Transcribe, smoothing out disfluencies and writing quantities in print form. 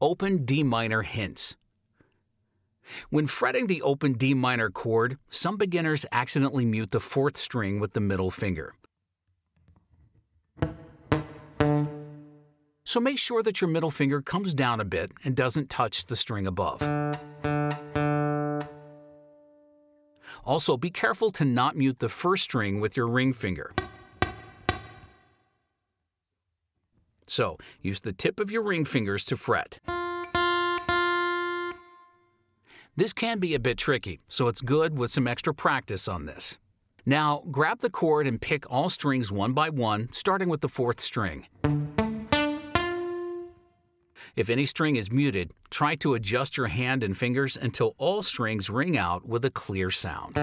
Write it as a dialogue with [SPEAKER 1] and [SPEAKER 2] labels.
[SPEAKER 1] Open D minor hints. When fretting the open D minor chord, some beginners accidentally mute the fourth string with the middle finger. So make sure that your middle finger comes down a bit and doesn't touch the string above. Also, be careful to not mute the first string with your ring finger. So, use the tip of your ring fingers to fret. This can be a bit tricky, so it's good with some extra practice on this. Now, grab the chord and pick all strings one by one, starting with the fourth string. If any string is muted, try to adjust your hand and fingers until all strings ring out with a clear sound.